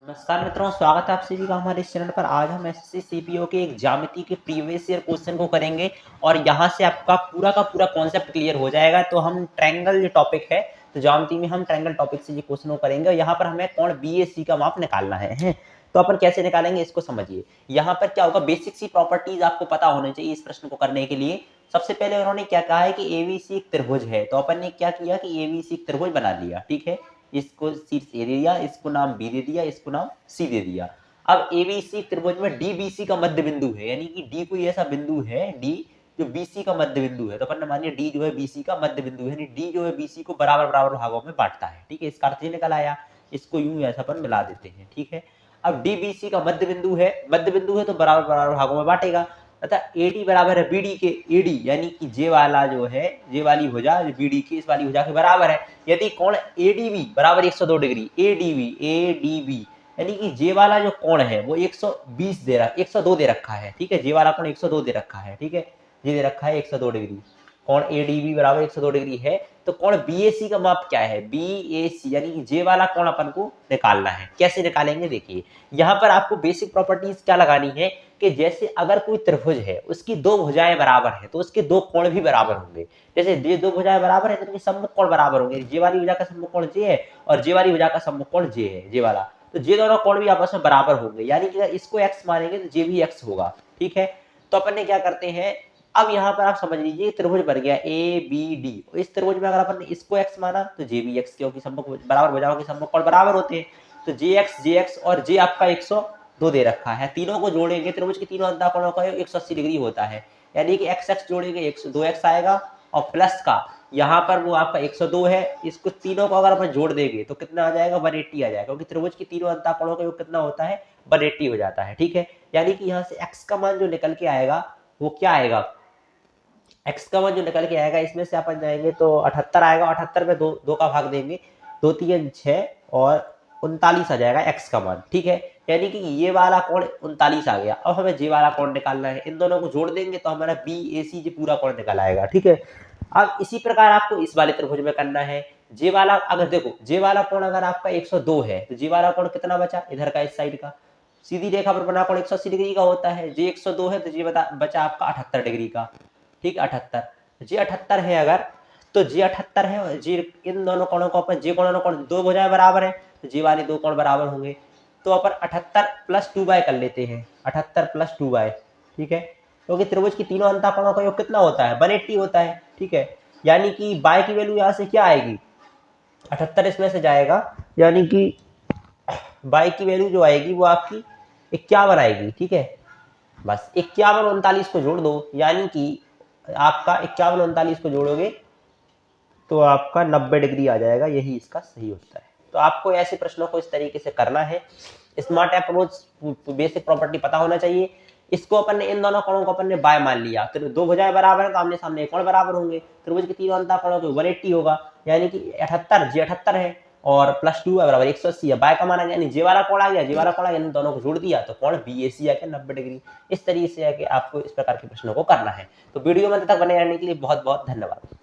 नमस्कार मित्रों, स्वागत है आप सभी का हमारे इस चैनल पर। आज हम एसएससी सीपीओ के एक ज्यामिति के प्रीवियस ईयर क्वेश्चन को करेंगे और यहाँ से आपका पूरा का पूरा कॉन्सेप्ट क्लियर हो जाएगा। तो हम ट्रायंगल जो टॉपिक है, तो ज्यामिति में हम ट्रायंगल टॉपिक से ये क्वेश्चन को करेंगे। यहाँ पर हमें कोण बीएसी का माप निकालना है। तो अपन कैसे निकालेंगे इसको समझिए। यहाँ पर क्या होगा, बेसिक सी प्रॉपर्टीज आपको पता होनी चाहिए इस प्रश्न को करने के लिए। सबसे पहले उन्होंने क्या कहा है कि एबीसी एक त्रिभुज है, तो अपन ने क्या किया कि एबीसी एक त्रिभुज बना लिया। ठीक है, इसको शीर्ष ए दे दिया, इसको नाम बी दे दिया, इसको नाम सी दे दिया। अब एबीसी त्रिभुज में डीबीसी का मध्य बिंदु है, यानी कि डी कोई ऐसा बिंदु है, डी जो बीसी का मध्य बिंदु है। तो अपन ने मानिए डी जो है बीसी का मध्य बिंदु है, यानी डी जो है बीसी को बराबर बराबर भागों में बांटता है। ठीक है, इसका अर्थ ये निकल आया। इसको यूं ऐसा अपन मिला देते हैं। ठीक है, अब डीबीसी का मध्य बिंदु है, तो बराबर बराबर भागों में बांटेगा। तथा एडी बराबर है बीडी के, एडी यानी कि जे वाला जो है, जे वाली भुजा बीडी की इस वाली भुजा के बराबर है। यदि कोण एडीबी बराबर 102 डिग्री, एडीबी यानी कि जे वाला जो कोण है वो 120 दे रहा 102 दे रखा है। ठीक है, जे वाला कोण 102 दे रखा है। ठीक है, ये दे रखा है 102 डिग्री। कोण एडीबी बराबर 102 डिग्री है। तो कोण बीएसी का माप क्या है, बीएसी यानी कि जे वाला कोण अपन को निकालना है। कैसे निकालेंगे देखिए, यहाँ पर आपको बेसिक प्रॉपर्टीज क्या लगानी है कि जैसे अगर कोई त्रिभुज है, उसकी दो भुजाएं बराबर है, तो उसके दो कोण भी बराबर होंगे। जैसे ये दो भुजाएं बराबर है तो उनके सम्मुख कोण बराबर होंगे। जे वाली भुजा का सम्मुख कोण जे है और जे वाली भुजा का सम्मुख कोण जे है, जे वाला, तो जे दोनों कोण भी आपस में बराबर होंगे। यानी कि अगर इसको x मानेंगे तो जे भी x होगा। ठीक है, तो अपन ने क्या करते हैं, अब यहाँ पर आप समझ लीजिए त्रिभुज बन गया ए बी डी। इस त्रिभुज में अगर अपन ने इसको x माना तो जे भी x, क्योंकि सम्मुख बराबर भुजाओं के सम्मुख कोण बराबर होते हैं। तो जे एक्स और जे आपका 102 दे रखा है। तीनों को जोड़ेंगे, त्रिभुज के तीनों अंतःकोणों का 180 डिग्री होता है। यानी कि एक्स एक्स जोड़ेंगे 102x आएगा और प्लस का यहाँ पर वो आपका 102 है। इसको तीनों को अगर अपन जोड़ देंगे तो कितना आ जाएगा, 180 आ जाएगा, क्योंकि त्रिभुज के तीनों अंतःकोणों का योग कितना होता है, 180 हो जाता है। ठीक है, यानी कि यहाँ से x का मान जो निकल के आएगा वो क्या आएगा, x का मान जो निकल के आएगा इसमें से अपन जाएंगे तो 78 आएगा। 78 में दो का भाग देंगे, 2 3 6 और 39 आ जाएगा x का मान। ठीक है, यानी कि ये वाला कोण 39 आ गया। अब हमें जे वाला कोण निकालना है, इन दोनों को जोड़ देंगे तो हमारा बी ए सी पूरा कोण निकल आएगा। ठीक है, अब इसी प्रकार आपको इस वाले त्रिभुज में करना है। जे वाला अगर देखो, जे वाला कोण अगर आपका 102 है तो जे वाला कोण कितना बचा, इधर का इस साइड का सीधी रेखा पर बना कोण 180 डिग्री का होता है। जे 102 है तो जे बचा आपका 78 डिग्री का। ठीक, 78 जे 78 है अगर, तो जे 78 है और जे इन दोनों कोणों को अपन जे कोणों कोण दो भुजाएं बराबर है तो जे वाले दो कोण बराबर होंगे। तो अपन 78 प्लस 2 बाय कर लेते हैं, 78 प्लस 2 बाय। ठीक है, क्योंकि त्रिभुज की तीनों अंतःकोणों का योग कितना होता है, 180 होता है। ठीक है, यानी कि बाय की वैल्यू यहाँ से क्या आएगी, 78 इसमें से जाएगा, यानी कि बाय की वैल्यू जो आएगी वो आपकी 51 आएगी। ठीक है, बस 51 39 को जोड़ दो, यानी कि आपका 51 39 को जोड़ोगे तो आपका 90 डिग्री आ जाएगा। यही इसका सही उत्तर है। तो आपको ऐसे प्रश्नों को इस तरीके से करना है। स्मार्ट अप्रोच, बेसिक प्रॉपर्टी पता होना चाहिए। इसको अपन ने, इन दोनों कोणों को अपन ने बाय मान लिया, तो दो भुजाएं बराबर है तो आमने सामने कोण बराबर होंगे। त्रिभुज के तीनों अंतःकोणों को 180 होगा, यानी कि 78 जे 78 है और प्लस 2 है बराबर 180 है। बाय का मान आ गया, यानी जे वाला कोण आ गया, जे वाला कोण आ गया, इन दोनों को जोड़ दिया तो कोण बीएसी आ गया 90 डिग्री। इस तरीके से आपको इस प्रकार के प्रश्नों को करना है। तो वीडियो में तक बने रहने के लिए बहुत बहुत धन्यवाद।